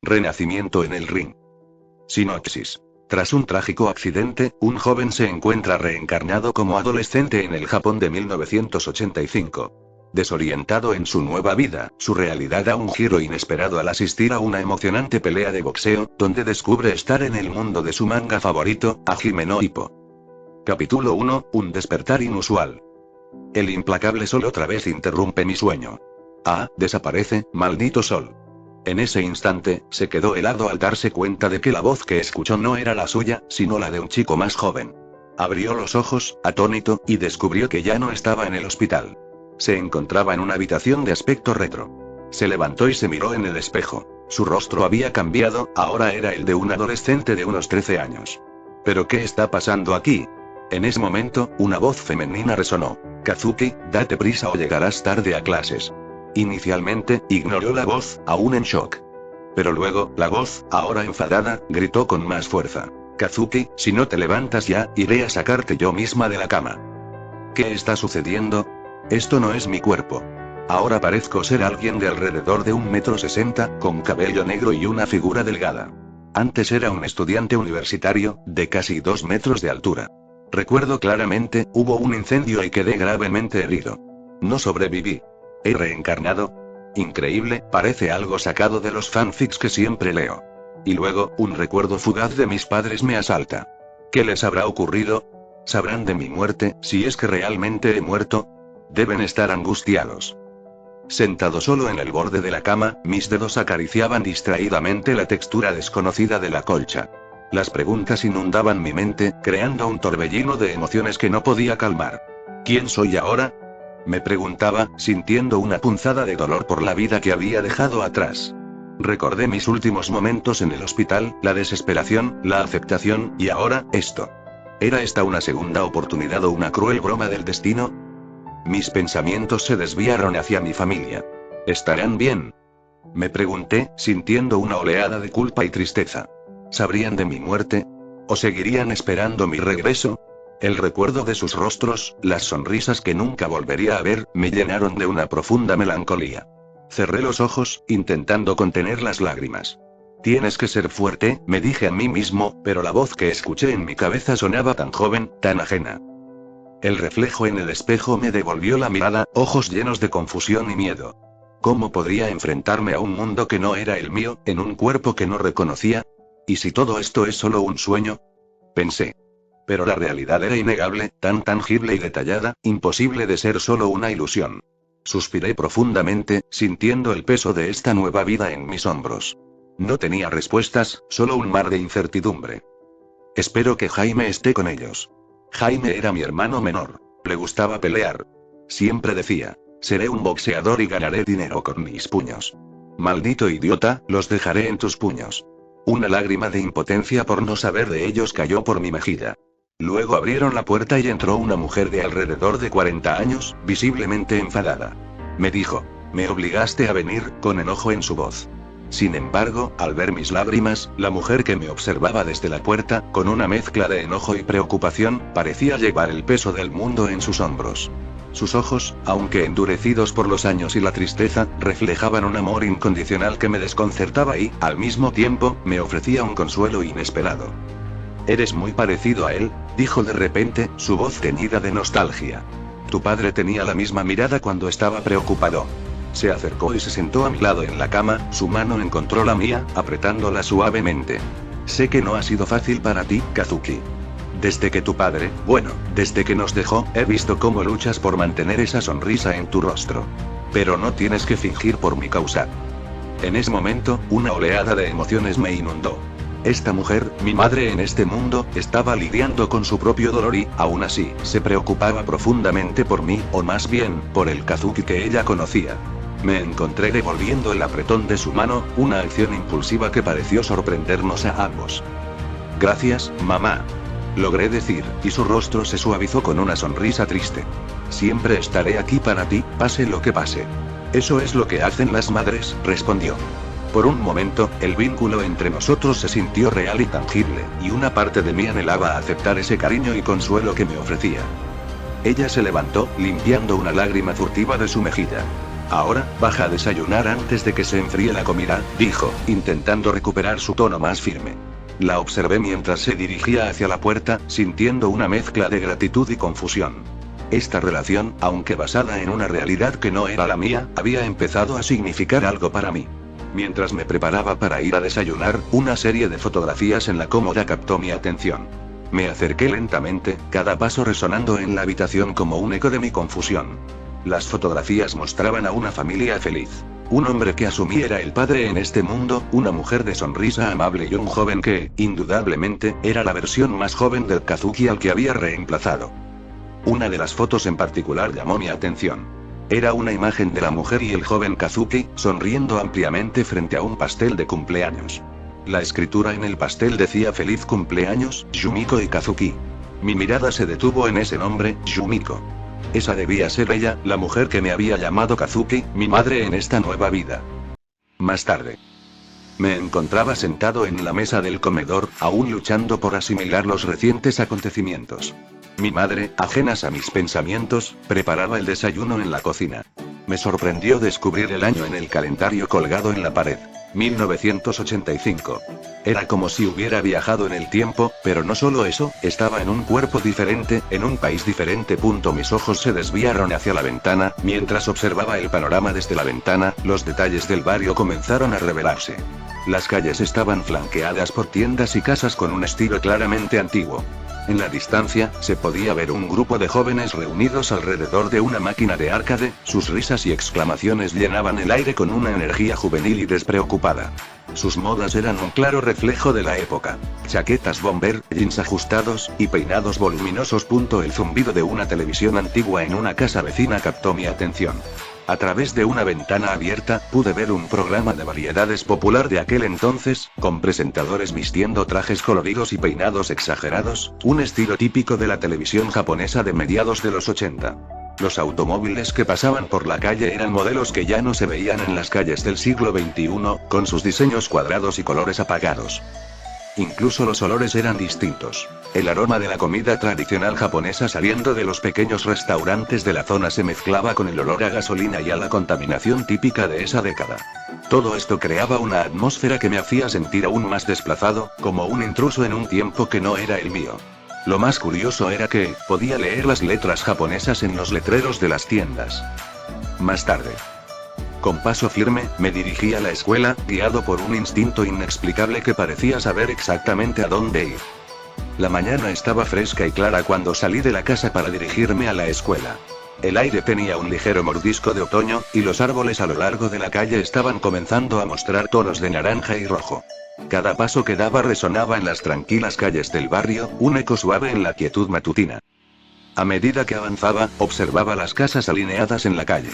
Renacimiento en el ring. Sinopsis. Tras un trágico accidente, un joven se encuentra reencarnado como adolescente en el Japón de 1985. Desorientado en su nueva vida, su realidad da un giro inesperado al asistir a una emocionante pelea de boxeo, donde descubre estar en el mundo de su manga favorito, Hajime no Ippo. Capítulo 1, un despertar inusual. El implacable sol otra vez interrumpe mi sueño. Ah, desaparece, maldito sol. En ese instante, se quedó helado al darse cuenta de que la voz que escuchó no era la suya, sino la de un chico más joven. Abrió los ojos, atónito, y descubrió que ya no estaba en el hospital. Se encontraba en una habitación de aspecto retro. Se levantó y se miró en el espejo. Su rostro había cambiado, ahora era el de un adolescente de unos 13 años. ¿Pero qué está pasando aquí? En ese momento, una voz femenina resonó. Kazuki, date prisa o llegarás tarde a clases. Inicialmente, ignoró la voz, aún en shock. Pero luego, la voz, ahora enfadada, gritó con más fuerza. Kazuki, si no te levantas ya, iré a sacarte yo misma de la cama. ¿Qué está sucediendo? Esto no es mi cuerpo. Ahora parezco ser alguien de alrededor de 1,60 m, con cabello negro y una figura delgada. Antes era un estudiante universitario, de casi 2 metros de altura. Recuerdo claramente, hubo un incendio y quedé gravemente herido. No sobreviví. ¿He reencarnado? Increíble, parece algo sacado de los fanfics que siempre leo. Y luego, un recuerdo fugaz de mis padres me asalta. ¿Qué les habrá ocurrido? ¿Sabrán de mi muerte, si es que realmente he muerto? Deben estar angustiados. Sentado solo en el borde de la cama, mis dedos acariciaban distraídamente la textura desconocida de la colcha. Las preguntas inundaban mi mente, creando un torbellino de emociones que no podía calmar. ¿Quién soy ahora? Me preguntaba, sintiendo una punzada de dolor por la vida que había dejado atrás. Recordé mis últimos momentos en el hospital, la desesperación, la aceptación, y ahora, esto. ¿Era esta una segunda oportunidad o una cruel broma del destino? Mis pensamientos se desviaron hacia mi familia. ¿Estarán bien? Me pregunté, sintiendo una oleada de culpa y tristeza. ¿Sabrían de mi muerte? ¿O seguirían esperando mi regreso? El recuerdo de sus rostros, las sonrisas que nunca volvería a ver, me llenaron de una profunda melancolía. Cerré los ojos, intentando contener las lágrimas. Tienes que ser fuerte, me dije a mí mismo, pero la voz que escuché en mi cabeza sonaba tan joven, tan ajena. El reflejo en el espejo me devolvió la mirada, ojos llenos de confusión y miedo. ¿Cómo podría enfrentarme a un mundo que no era el mío, en un cuerpo que no reconocía? ¿Y si todo esto es solo un sueño? Pensé. Pero la realidad era innegable, tan tangible y detallada, imposible de ser solo una ilusión. Suspiré profundamente, sintiendo el peso de esta nueva vida en mis hombros. No tenía respuestas, solo un mar de incertidumbre. Espero que Jaime esté con ellos. Jaime era mi hermano menor. Le gustaba pelear. Siempre decía, seré un boxeador y ganaré dinero con mis puños. Maldito idiota, los dejaré en tus puños. Una lágrima de impotencia por no saber de ellos cayó por mi mejilla. Luego abrieron la puerta y entró una mujer de alrededor de 40 años, visiblemente enfadada. Me dijo, me obligaste a venir, con enojo en su voz. Sin embargo, al ver mis lágrimas, la mujer que me observaba desde la puerta, con una mezcla de enojo y preocupación, parecía llevar el peso del mundo en sus hombros. Sus ojos, aunque endurecidos por los años y la tristeza, reflejaban un amor incondicional que me desconcertaba y, al mismo tiempo, me ofrecía un consuelo inesperado. Eres muy parecido a él, dijo de repente, su voz teñida de nostalgia. Tu padre tenía la misma mirada cuando estaba preocupado. Se acercó y se sentó a mi lado en la cama, su mano encontró la mía, apretándola suavemente. Sé que no ha sido fácil para ti, Kazuki. Desde que tu padre, desde que nos dejó, he visto cómo luchas por mantener esa sonrisa en tu rostro. Pero no tienes que fingir por mi causa. En ese momento, una oleada de emociones me inundó. Esta mujer, mi madre en este mundo, estaba lidiando con su propio dolor y, aún así, se preocupaba profundamente por mí, o más bien, por el Kazuki que ella conocía. Me encontré devolviendo el apretón de su mano, una acción impulsiva que pareció sorprendernos a ambos. Gracias, mamá. Logré decir, y su rostro se suavizó con una sonrisa triste. Siempre estaré aquí para ti, pase lo que pase. Eso es lo que hacen las madres, respondió. Por un momento, el vínculo entre nosotros se sintió real y tangible, y una parte de mí anhelaba aceptar ese cariño y consuelo que me ofrecía. Ella se levantó, limpiando una lágrima furtiva de su mejilla. Ahora, baja a desayunar antes de que se enfríe la comida, dijo, intentando recuperar su tono más firme. La observé mientras se dirigía hacia la puerta, sintiendo una mezcla de gratitud y confusión. Esta relación, aunque basada en una realidad que no era la mía, había empezado a significar algo para mí. Mientras me preparaba para ir a desayunar, una serie de fotografías en la cómoda captó mi atención. Me acerqué lentamente, cada paso resonando en la habitación como un eco de mi confusión. Las fotografías mostraban a una familia feliz. Un hombre que asumí era el padre en este mundo, una mujer de sonrisa amable y un joven que, indudablemente, era la versión más joven del Kazuki al que había reemplazado. Una de las fotos en particular llamó mi atención. Era una imagen de la mujer y el joven Kazuki, sonriendo ampliamente frente a un pastel de cumpleaños. La escritura en el pastel decía feliz cumpleaños, Yumiko y Kazuki. Mi mirada se detuvo en ese nombre, Yumiko. Esa debía ser ella, la mujer que me había llamado Kazuki, mi madre en esta nueva vida. Más tarde. Me encontraba sentado en la mesa del comedor, aún luchando por asimilar los recientes acontecimientos. Mi madre, ajenas a mis pensamientos, preparaba el desayuno en la cocina. Me sorprendió descubrir el año en el calendario colgado en la pared. 1985. Era como si hubiera viajado en el tiempo, pero no solo eso, estaba en un cuerpo diferente, en un país diferente. Mis ojos se desviaron hacia la ventana, mientras observaba el panorama desde la ventana, los detalles del barrio comenzaron a revelarse. Las calles estaban flanqueadas por tiendas y casas con un estilo claramente antiguo. En la distancia, se podía ver un grupo de jóvenes reunidos alrededor de una máquina de arcade, sus risas y exclamaciones llenaban el aire con una energía juvenil y despreocupada. Sus modas eran un claro reflejo de la época. Chaquetas bomber, jeans ajustados, y peinados voluminosos. El zumbido de una televisión antigua en una casa vecina captó mi atención. A través de una ventana abierta, pude ver un programa de variedades popular de aquel entonces, con presentadores vistiendo trajes coloridos y peinados exagerados, un estilo típico de la televisión japonesa de mediados de los 80. Los automóviles que pasaban por la calle eran modelos que ya no se veían en las calles del siglo XXI, con sus diseños cuadrados y colores apagados. Incluso los olores eran distintos. El aroma de la comida tradicional japonesa saliendo de los pequeños restaurantes de la zona se mezclaba con el olor a gasolina y a la contaminación típica de esa década. Todo esto creaba una atmósfera que me hacía sentir aún más desplazado, como un intruso en un tiempo que no era el mío. Lo más curioso era que, podía leer las letras japonesas en los letreros de las tiendas. Más tarde. Con paso firme, me dirigí a la escuela, guiado por un instinto inexplicable que parecía saber exactamente a dónde ir. La mañana estaba fresca y clara cuando salí de la casa para dirigirme a la escuela. El aire tenía un ligero mordisco de otoño, y los árboles a lo largo de la calle estaban comenzando a mostrar tonos de naranja y rojo. Cada paso que daba resonaba en las tranquilas calles del barrio, un eco suave en la quietud matutina. A medida que avanzaba, observaba las casas alineadas en la calle.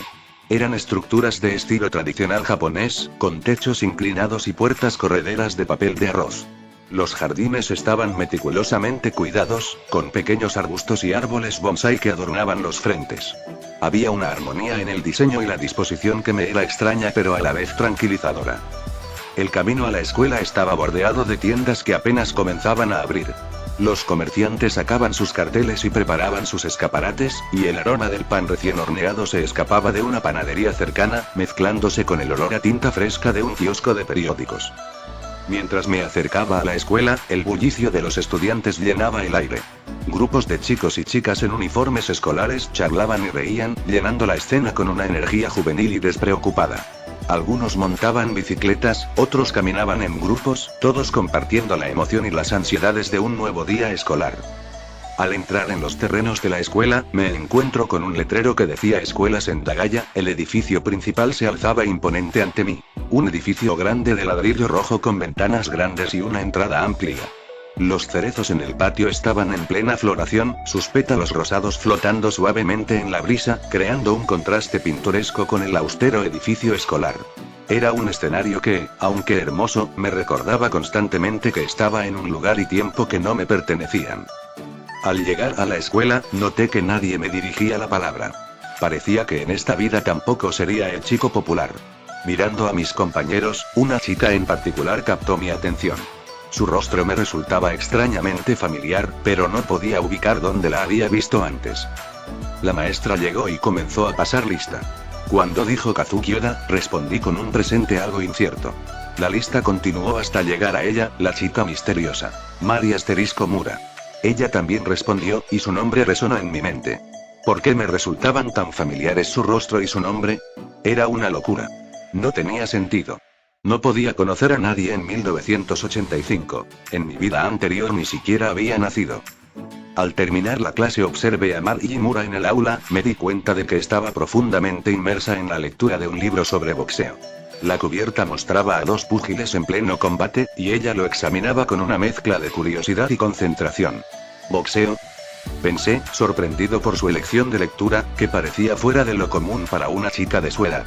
Eran estructuras de estilo tradicional japonés, con techos inclinados y puertas correderas de papel de arroz. Los jardines estaban meticulosamente cuidados, con pequeños arbustos y árboles bonsái que adornaban los frentes. Había una armonía en el diseño y la disposición que me era extraña pero a la vez tranquilizadora. El camino a la escuela estaba bordeado de tiendas que apenas comenzaban a abrir. Los comerciantes sacaban sus carteles y preparaban sus escaparates, y el aroma del pan recién horneado se escapaba de una panadería cercana, mezclándose con el olor a tinta fresca de un kiosco de periódicos. Mientras me acercaba a la escuela, el bullicio de los estudiantes llenaba el aire. Grupos de chicos y chicas en uniformes escolares charlaban y reían, llenando la escena con una energía juvenil y despreocupada. Algunos montaban bicicletas, otros caminaban en grupos, todos compartiendo la emoción y las ansiedades de un nuevo día escolar. Al entrar en los terrenos de la escuela, me encuentro con un letrero que decía Escuela Sendagaya. El edificio principal se alzaba imponente ante mí. Un edificio grande de ladrillo rojo con ventanas grandes y una entrada amplia. Los cerezos en el patio estaban en plena floración, sus pétalos rosados flotando suavemente en la brisa, creando un contraste pintoresco con el austero edificio escolar. Era un escenario que, aunque hermoso, me recordaba constantemente que estaba en un lugar y tiempo que no me pertenecían. Al llegar a la escuela, noté que nadie me dirigía la palabra. Parecía que en esta vida tampoco sería el chico popular. Mirando a mis compañeros, una chica en particular captó mi atención. Su rostro me resultaba extrañamente familiar, pero no podía ubicar dónde la había visto antes. La maestra llegó y comenzó a pasar lista. Cuando dijo Kazuki Oda, respondí con un presente algo incierto. La lista continuó hasta llegar a ella, la chica misteriosa. Mari Mura. Ella también respondió, y su nombre resonó en mi mente. ¿Por qué me resultaban tan familiares su rostro y su nombre? Era una locura. No tenía sentido. No podía conocer a nadie en 1985. En mi vida anterior ni siquiera había nacido. Al terminar la clase observé a Mari Mura en el aula, me di cuenta de que estaba profundamente inmersa en la lectura de un libro sobre boxeo. La cubierta mostraba a dos púgiles en pleno combate, y ella lo examinaba con una mezcla de curiosidad y concentración. ¿Boxeo? Pensé, sorprendido por su elección de lectura, que parecía fuera de lo común para una chica de su edad.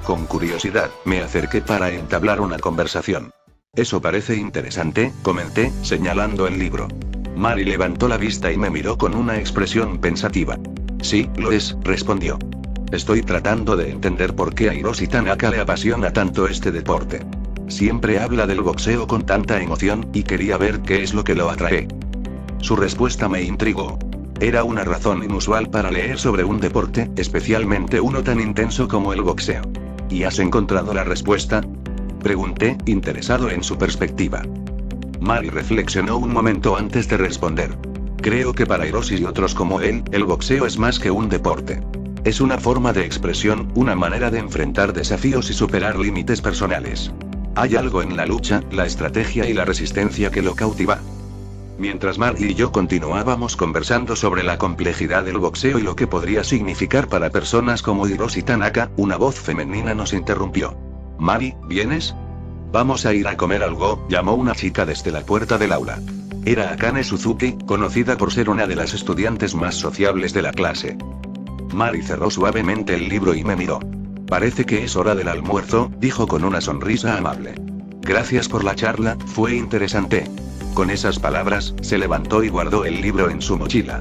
Con curiosidad, me acerqué para entablar una conversación. Eso parece interesante, comenté, señalando el libro. Mari levantó la vista y me miró con una expresión pensativa. Sí, lo es, respondió. Estoy tratando de entender por qué a Hiroshi Tanaka le apasiona tanto este deporte. Siempre habla del boxeo con tanta emoción, y quería ver qué es lo que lo atrae. Su respuesta me intrigó. Era una razón inusual para leer sobre un deporte, especialmente uno tan intenso como el boxeo. ¿Y has encontrado la respuesta? Pregunté, interesado en su perspectiva. Mari reflexionó un momento antes de responder. Creo que para Hiroshi y otros como él, el boxeo es más que un deporte. Es una forma de expresión, una manera de enfrentar desafíos y superar límites personales. Hay algo en la lucha, la estrategia y la resistencia que lo cautiva. Mientras Mari y yo continuábamos conversando sobre la complejidad del boxeo y lo que podría significar para personas como Hiroshi Tanaka, una voz femenina nos interrumpió. Mari, ¿vienes? Vamos a ir a comer algo, llamó una chica desde la puerta del aula. Era Akane Suzuki, conocida por ser una de las estudiantes más sociables de la clase. Mari cerró suavemente el libro y me miró. Parece que es hora del almuerzo, dijo con una sonrisa amable. Gracias por la charla, fue interesante. Con esas palabras, se levantó y guardó el libro en su mochila.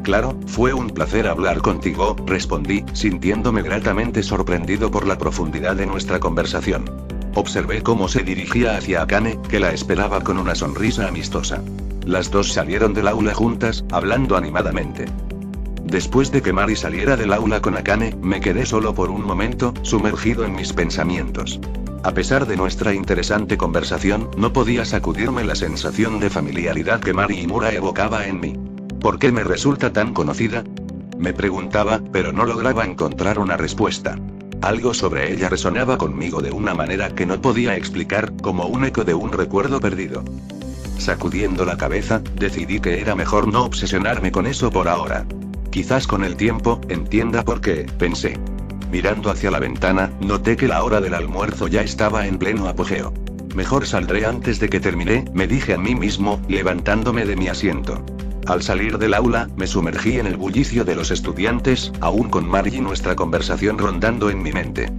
Claro, fue un placer hablar contigo, respondí, sintiéndome gratamente sorprendido por la profundidad de nuestra conversación. Observé cómo se dirigía hacia Akane, que la esperaba con una sonrisa amistosa. Las dos salieron del aula juntas, hablando animadamente. Después de que Mari saliera del aula con Akane, me quedé solo por un momento, sumergido en mis pensamientos. A pesar de nuestra interesante conversación, no podía sacudirme la sensación de familiaridad que Mari Mura evocaba en mí. ¿Por qué me resulta tan conocida? Me preguntaba, pero no lograba encontrar una respuesta. Algo sobre ella resonaba conmigo de una manera que no podía explicar, como un eco de un recuerdo perdido. Sacudiendo la cabeza, decidí que era mejor no obsesionarme con eso por ahora. Quizás con el tiempo, entienda por qué, pensé. Mirando hacia la ventana, noté que la hora del almuerzo ya estaba en pleno apogeo. Mejor saldré antes de que termine, me dije a mí mismo, levantándome de mi asiento. Al salir del aula, me sumergí en el bullicio de los estudiantes, aún con Mari y nuestra conversación rondando en mi mente.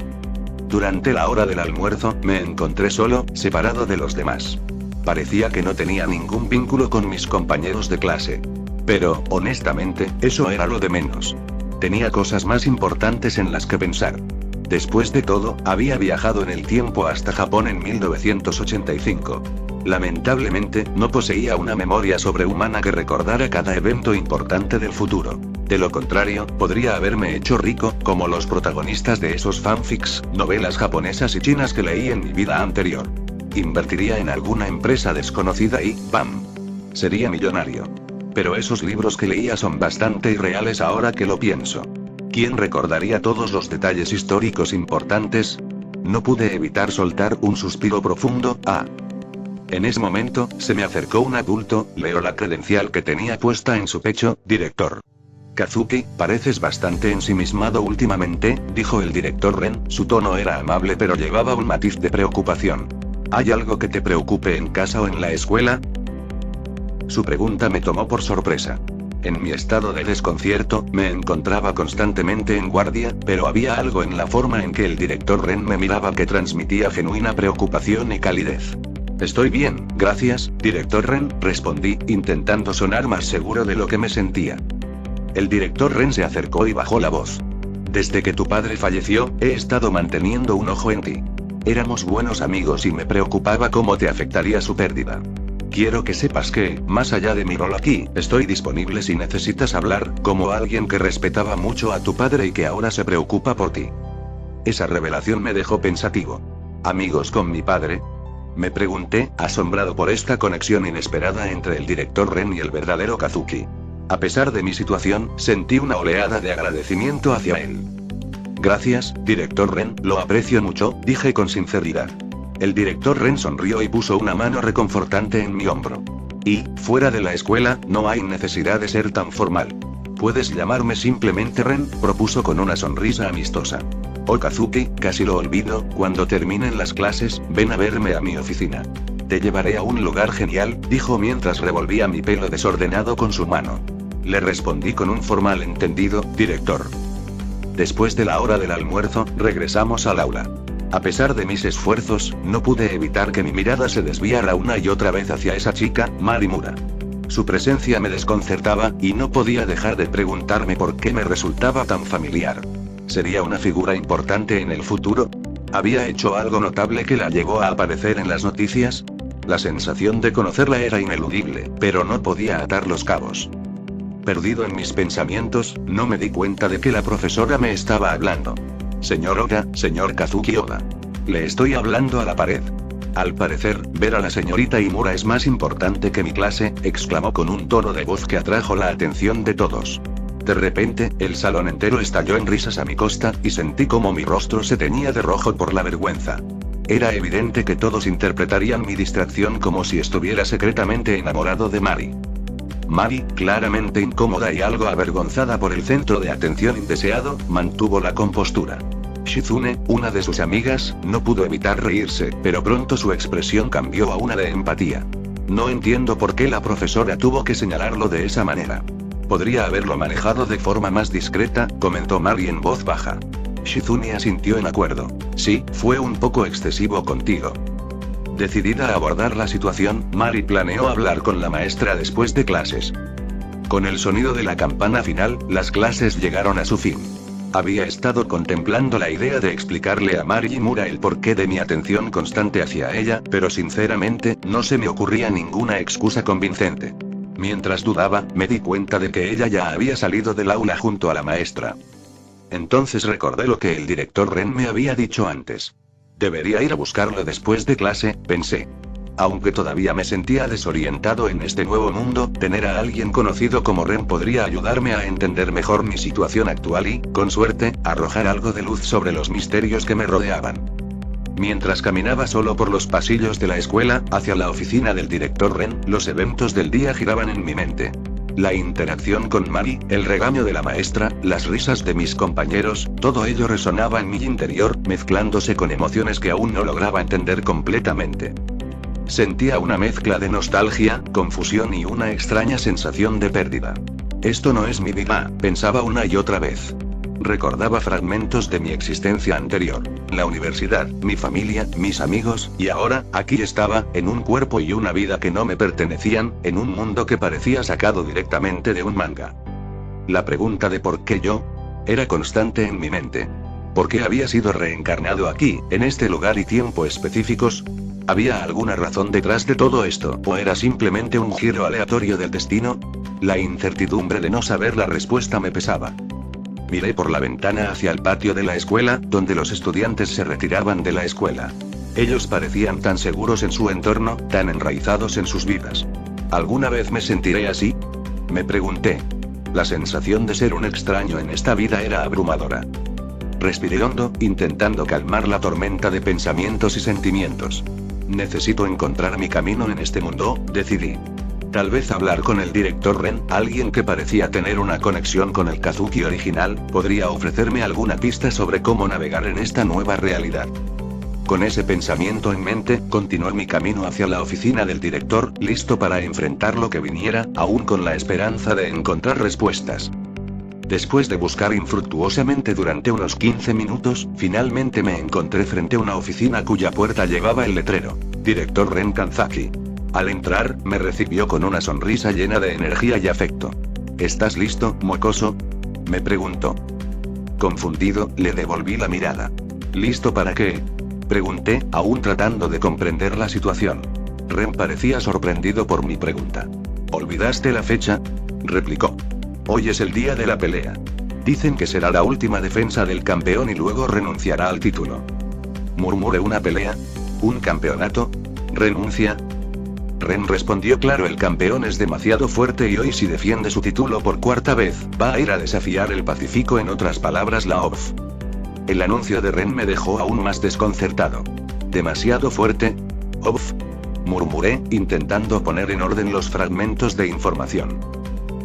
Durante la hora del almuerzo, me encontré solo, separado de los demás. Parecía que no tenía ningún vínculo con mis compañeros de clase. Pero, honestamente, eso era lo de menos. Tenía cosas más importantes en las que pensar. Después de todo, había viajado en el tiempo hasta Japón en 1985. Lamentablemente, no poseía una memoria sobrehumana que recordara cada evento importante del futuro. De lo contrario, podría haberme hecho rico, como los protagonistas de esos fanfics, novelas japonesas y chinas que leí en mi vida anterior. Invertiría en alguna empresa desconocida y, ¡bam!, sería millonario. Pero esos libros que leía son bastante irreales ahora que lo pienso. ¿Quién recordaría todos los detalles históricos importantes? No pude evitar soltar un suspiro profundo. En ese momento, se me acercó un adulto, leo la credencial que tenía puesta en su pecho, director. Kazuki, pareces bastante ensimismado últimamente, dijo el director Ren, su tono era amable pero llevaba un matiz de preocupación. ¿Hay algo que te preocupe en casa o en la escuela? Su pregunta me tomó por sorpresa. En mi estado de desconcierto, me encontraba constantemente en guardia, pero había algo en la forma en que el director Ren me miraba que transmitía genuina preocupación y calidez. Estoy bien, gracias, director Ren, respondí, intentando sonar más seguro de lo que me sentía. El director Ren se acercó y bajó la voz. Desde que tu padre falleció, he estado manteniendo un ojo en ti. Éramos buenos amigos y me preocupaba cómo te afectaría su pérdida. Quiero que sepas que, más allá de mi rol aquí, estoy disponible si necesitas hablar, como alguien que respetaba mucho a tu padre y que ahora se preocupa por ti. Esa revelación me dejó pensativo. ¿Amigos con mi padre? Me pregunté, asombrado por esta conexión inesperada entre el director Ren y el verdadero Kazuki. A pesar de mi situación, sentí una oleada de agradecimiento hacia él. Gracias, director Ren, lo aprecio mucho, dije con sinceridad. El director Ren sonrió y puso una mano reconfortante en mi hombro. Y, fuera de la escuela, no hay necesidad de ser tan formal. Puedes llamarme simplemente Ren, propuso con una sonrisa amistosa. Oh Kazuki, casi lo olvido, cuando terminen las clases, ven a verme a mi oficina. Te llevaré a un lugar genial, dijo mientras revolvía mi pelo desordenado con su mano. Le respondí con un formal entendido, director. Después de la hora del almuerzo, regresamos al aula. A pesar de mis esfuerzos, no pude evitar que mi mirada se desviara una y otra vez hacia esa chica, Marimura. Su presencia me desconcertaba, y no podía dejar de preguntarme por qué me resultaba tan familiar. ¿Sería una figura importante en el futuro? ¿Había hecho algo notable que la llevó a aparecer en las noticias? La sensación de conocerla era ineludible, pero no podía atar los cabos. Perdido en mis pensamientos, no me di cuenta de que la profesora me estaba hablando. Señor Oda, señor Kazuki Oda. Le estoy hablando a la pared. Al parecer, ver a la señorita Imura es más importante que mi clase, exclamó con un tono de voz que atrajo la atención de todos. De repente, el salón entero estalló en risas a mi costa, y sentí como mi rostro se teñía de rojo por la vergüenza. Era evidente que todos interpretarían mi distracción como si estuviera secretamente enamorado de Mari. Mari, claramente incómoda y algo avergonzada por el centro de atención indeseado, mantuvo la compostura. Shizune, una de sus amigas, no pudo evitar reírse, pero pronto su expresión cambió a una de empatía. No entiendo por qué la profesora tuvo que señalarlo de esa manera. Podría haberlo manejado de forma más discreta, comentó Mari en voz baja. Shizune asintió en acuerdo. Sí, fue un poco excesivo contigo. Decidida a abordar la situación, Mari planeó hablar con la maestra después de clases. Con el sonido de la campana final, las clases llegaron a su fin. Había estado contemplando la idea de explicarle a Mari Imura el porqué de mi atención constante hacia ella, pero sinceramente, no se me ocurría ninguna excusa convincente. Mientras dudaba, me di cuenta de que ella ya había salido del aula junto a la maestra. Entonces recordé lo que el director Ren me había dicho antes. Debería ir a buscarlo después de clase, pensé. Aunque todavía me sentía desorientado en este nuevo mundo, tener a alguien conocido como Ren podría ayudarme a entender mejor mi situación actual y, con suerte, arrojar algo de luz sobre los misterios que me rodeaban. Mientras caminaba solo por los pasillos de la escuela, hacia la oficina del director Ren, los eventos del día giraban en mi mente. La interacción con Mari, el regaño de la maestra, las risas de mis compañeros, todo ello resonaba en mi interior, mezclándose con emociones que aún no lograba entender completamente. Sentía una mezcla de nostalgia, confusión y una extraña sensación de pérdida. Esto no es mi vida, pensaba una y otra vez. Recordaba fragmentos de mi existencia anterior. La universidad, mi familia, mis amigos, y ahora, aquí estaba, en un cuerpo y una vida que no me pertenecían, en un mundo que parecía sacado directamente de un manga. La pregunta de por qué yo era constante en mi mente. ¿Por qué había sido reencarnado aquí, en este lugar y tiempo específicos? ¿Había alguna razón detrás de todo esto, o era simplemente un giro aleatorio del destino? La incertidumbre de no saber la respuesta me pesaba. Miré por la ventana hacia el patio de la escuela, donde los estudiantes se retiraban de la escuela. Ellos parecían tan seguros en su entorno, tan enraizados en sus vidas. ¿Alguna vez me sentiré así? Me pregunté. La sensación de ser un extraño en esta vida era abrumadora. Respiré hondo, intentando calmar la tormenta de pensamientos y sentimientos. Necesito encontrar mi camino en este mundo, decidí. Tal vez hablar con el director Ren, alguien que parecía tener una conexión con el Kazuki original, podría ofrecerme alguna pista sobre cómo navegar en esta nueva realidad. Con ese pensamiento en mente, continué mi camino hacia la oficina del director, listo para enfrentar lo que viniera, aún con la esperanza de encontrar respuestas. Después de buscar infructuosamente durante unos 15 minutos, finalmente me encontré frente a una oficina cuya puerta llevaba el letrero: Director Ren Kanzaki. Al entrar, me recibió con una sonrisa llena de energía y afecto. ¿Estás listo, mocoso?, me preguntó. Confundido, le devolví la mirada. ¿Listo para qué?, pregunté, aún tratando de comprender la situación. Ren parecía sorprendido por mi pregunta. ¿Olvidaste la fecha? Replicó. Hoy es el día de la pelea. Dicen que será la última defensa del campeón y luego renunciará al título. Murmuré. ¿Una pelea? ¿Un campeonato? ¿Renuncia? Ren respondió: claro, el campeón es demasiado fuerte y hoy, si defiende su título por cuarta vez, va a ir a desafiar el Pacífico, en otras palabras la OBF. El anuncio de Ren me dejó aún más desconcertado. ¿Demasiado fuerte? ¿OBF? Murmuré, intentando poner en orden los fragmentos de información.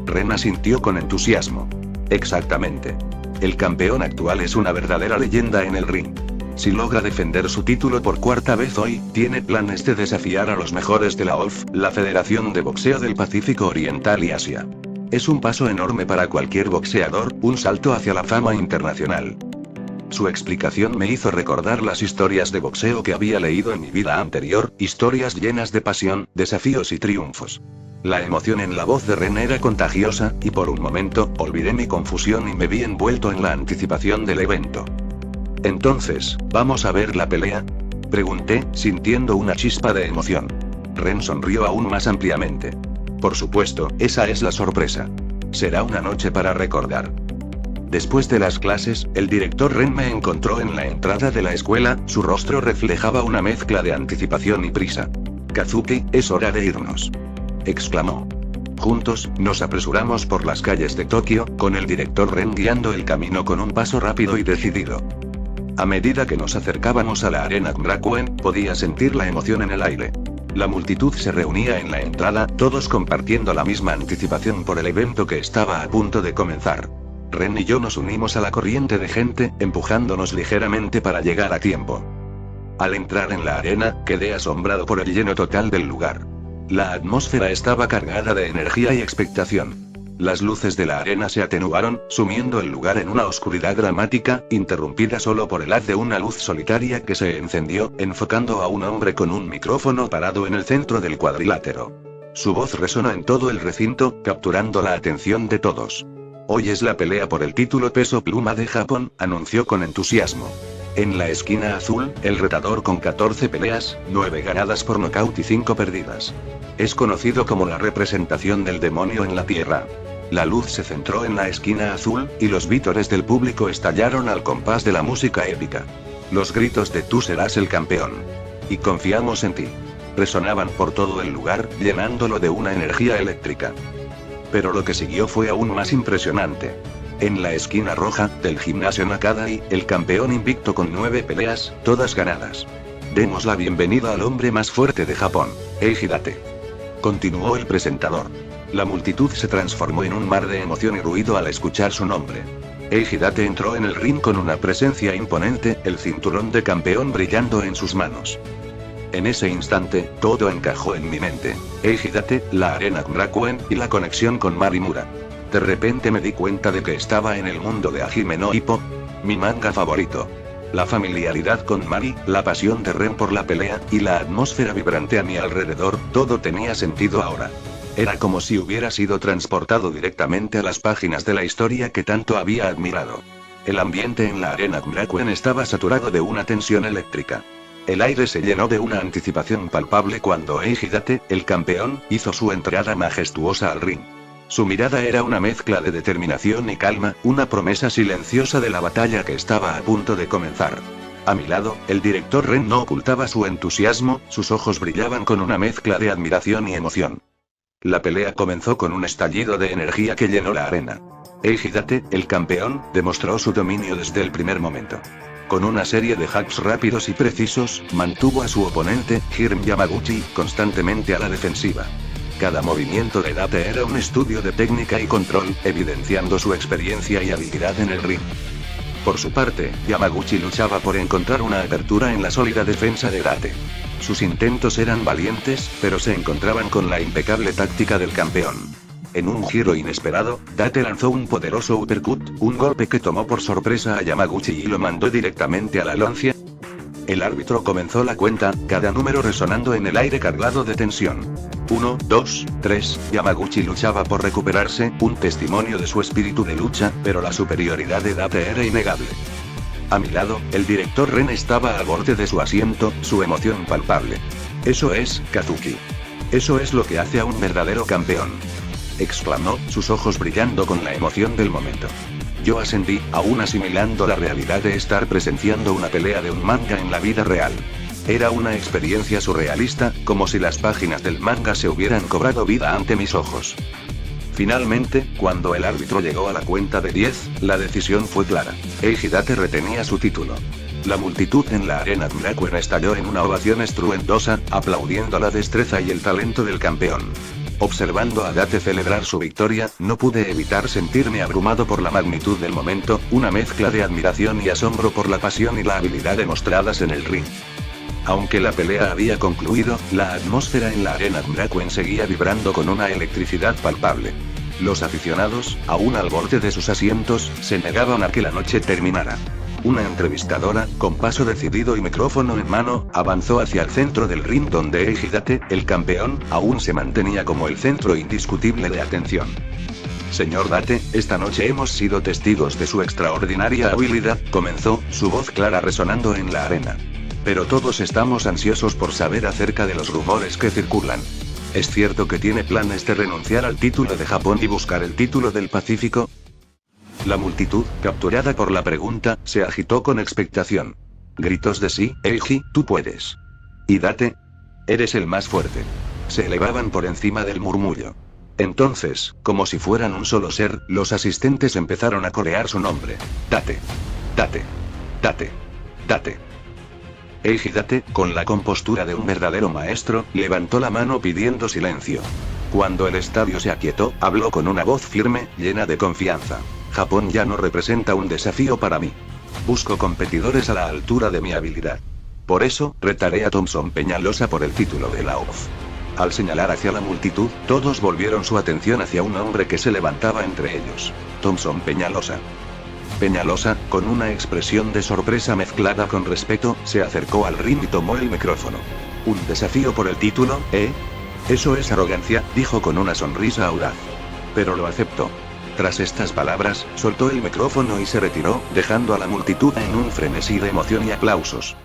Ren asintió con entusiasmo. Exactamente. El campeón actual es una verdadera leyenda en el ring. Si logra defender su título por cuarta vez hoy, tiene planes de desafiar a los mejores de la OLF, la Federación de Boxeo del Pacífico Oriental y Asia. Es un paso enorme para cualquier boxeador, un salto hacia la fama internacional. Su explicación me hizo recordar las historias de boxeo que había leído en mi vida anterior, historias llenas de pasión, desafíos y triunfos. La emoción en la voz de Ren era contagiosa, y por un momento, olvidé mi confusión y me vi envuelto en la anticipación del evento. Entonces, ¿vamos a ver la pelea? Pregunté, sintiendo una chispa de emoción. Ren sonrió aún más ampliamente. Por supuesto, esa es la sorpresa. Será una noche para recordar. Después de las clases, el director Ren me encontró en la entrada de la escuela, su rostro reflejaba una mezcla de anticipación y prisa. Kazuki, es hora de irnos. Exclamó. Juntos, nos apresuramos por las calles de Tokio, con el director Ren guiando el camino con un paso rápido y decidido. A medida que nos acercábamos a la arena Korakuen, podía sentir la emoción en el aire. La multitud se reunía en la entrada, todos compartiendo la misma anticipación por el evento que estaba a punto de comenzar. Ren y yo nos unimos a la corriente de gente, empujándonos ligeramente para llegar a tiempo. Al entrar en la arena, quedé asombrado por el lleno total del lugar. La atmósfera estaba cargada de energía y expectación. Las luces de la arena se atenuaron, sumiendo el lugar en una oscuridad dramática, interrumpida solo por el haz de una luz solitaria que se encendió, enfocando a un hombre con un micrófono parado en el centro del cuadrilátero. Su voz resonó en todo el recinto, capturando la atención de todos. Hoy es la pelea por el título peso pluma de Japón, anunció con entusiasmo. En la esquina azul, el retador con 14 peleas, 9 ganadas por nocaut y 5 perdidas. Es conocido como la representación del demonio en la tierra. La luz se centró en la esquina azul, y los vítores del público estallaron al compás de la música épica. Los gritos de "tú serás el campeón" y "confiamos en ti" resonaban por todo el lugar, llenándolo de una energía eléctrica. Pero lo que siguió fue aún más impresionante. En la esquina roja, del gimnasio Nakadai, el campeón invicto con 9 peleas, todas ganadas. Demos la bienvenida al hombre más fuerte de Japón, Eiji Date. Continuó el presentador. La multitud se transformó en un mar de emoción y ruido al escuchar su nombre. Eiji Date entró en el ring con una presencia imponente, el cinturón de campeón brillando en sus manos. En ese instante, todo encajó en mi mente. Eiji Date, la arena Korakuen, y la conexión con Marimura. De repente me di cuenta de que estaba en el mundo de Hajime no Ippo, mi manga favorito. La familiaridad con Mari, la pasión de Ren por la pelea, y la atmósfera vibrante a mi alrededor, todo tenía sentido ahora. Era como si hubiera sido transportado directamente a las páginas de la historia que tanto había admirado. El ambiente en la arena Korakuen estaba saturado de una tensión eléctrica. El aire se llenó de una anticipación palpable cuando Eiji Date, el campeón, hizo su entrada majestuosa al ring. Su mirada era una mezcla de determinación y calma, una promesa silenciosa de la batalla que estaba a punto de comenzar. A mi lado, el director Ren no ocultaba su entusiasmo, sus ojos brillaban con una mezcla de admiración y emoción. La pelea comenzó con un estallido de energía que llenó la arena. Eiji Date, el campeón, demostró su dominio desde el primer momento. Con una serie de hacks rápidos y precisos, mantuvo a su oponente, Hiram Yamaguchi, constantemente a la defensiva. Cada movimiento de Date era un estudio de técnica y control, evidenciando su experiencia y habilidad en el ring. Por su parte, Yamaguchi luchaba por encontrar una apertura en la sólida defensa de Date. Sus intentos eran valientes, pero se encontraban con la impecable táctica del campeón. En un giro inesperado, Date lanzó un poderoso uppercut, un golpe que tomó por sorpresa a Yamaguchi y lo mandó directamente a la lona. El árbitro comenzó la cuenta, cada número resonando en el aire cargado de tensión. 1, 2, 3, Yamaguchi luchaba por recuperarse, un testimonio de su espíritu de lucha, pero la superioridad de Date era innegable. A mi lado, el director Ren estaba al borde de su asiento, su emoción palpable. Eso es, Kazuki. Eso es lo que hace a un verdadero campeón. Exclamó, sus ojos brillando con la emoción del momento. Yo asentí, aún asimilando la realidad de estar presenciando una pelea de un manga en la vida real. Era una experiencia surrealista, como si las páginas del manga se hubieran cobrado vida ante mis ojos. Finalmente, cuando el árbitro llegó a la cuenta de 10, la decisión fue clara. Eiji Date retenía su título. La multitud en la arena Mrakuen estalló en una ovación estruendosa, aplaudiendo la destreza y el talento del campeón. Observando a Date celebrar su victoria, no pude evitar sentirme abrumado por la magnitud del momento, una mezcla de admiración y asombro por la pasión y la habilidad demostradas en el ring. Aunque la pelea había concluido, la atmósfera en la arena Mrakuen seguía vibrando con una electricidad palpable. Los aficionados, aún al borde de sus asientos, se negaban a que la noche terminara. Una entrevistadora, con paso decidido y micrófono en mano, avanzó hacia el centro del ring donde Eiji Date, el campeón, aún se mantenía como el centro indiscutible de atención. Señor Date, esta noche hemos sido testigos de su extraordinaria habilidad, comenzó, su voz clara resonando en la arena. Pero todos estamos ansiosos por saber acerca de los rumores que circulan. ¿Es cierto que tiene planes de renunciar al título de Japón y buscar el título del Pacífico? La multitud, capturada por la pregunta, se agitó con expectación. Gritos de sí, Eiji, tú puedes. Y Date, eres el más fuerte. Se elevaban por encima del murmullo. Entonces, como si fueran un solo ser, los asistentes empezaron a corear su nombre. Date. Date. Date. Date. Eiji Date, con la compostura de un verdadero maestro, levantó la mano pidiendo silencio. Cuando el estadio se aquietó, habló con una voz firme, llena de confianza. Japón ya no representa un desafío para mí. Busco competidores a la altura de mi habilidad. Por eso, retaré a Thompson Peñalosa por el título de la OF. Al señalar hacia la multitud, todos volvieron su atención hacia un hombre que se levantaba entre ellos. Thompson Peñalosa. Peñalosa, con una expresión de sorpresa mezclada con respeto, se acercó al ring y tomó el micrófono. ¿Un desafío por el título, eh? Eso es arrogancia, dijo con una sonrisa audaz. Pero lo aceptó. Tras estas palabras, soltó el micrófono y se retiró, dejando a la multitud en un frenesí de emoción y aplausos.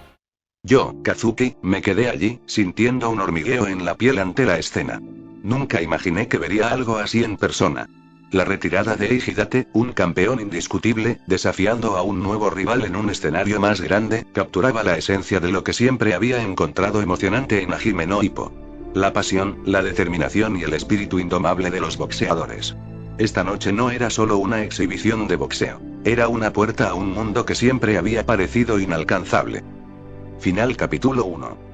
Yo, Kazuki, me quedé allí, sintiendo un hormigueo en la piel ante la escena. Nunca imaginé que vería algo así en persona. La retirada de Eiji Date, un campeón indiscutible, desafiando a un nuevo rival en un escenario más grande, capturaba la esencia de lo que siempre había encontrado emocionante en Hajime no Ippo. La pasión, la determinación y el espíritu indomable de los boxeadores. Esta noche no era solo una exhibición de boxeo. Era una puerta a un mundo que siempre había parecido inalcanzable. Final capítulo 1.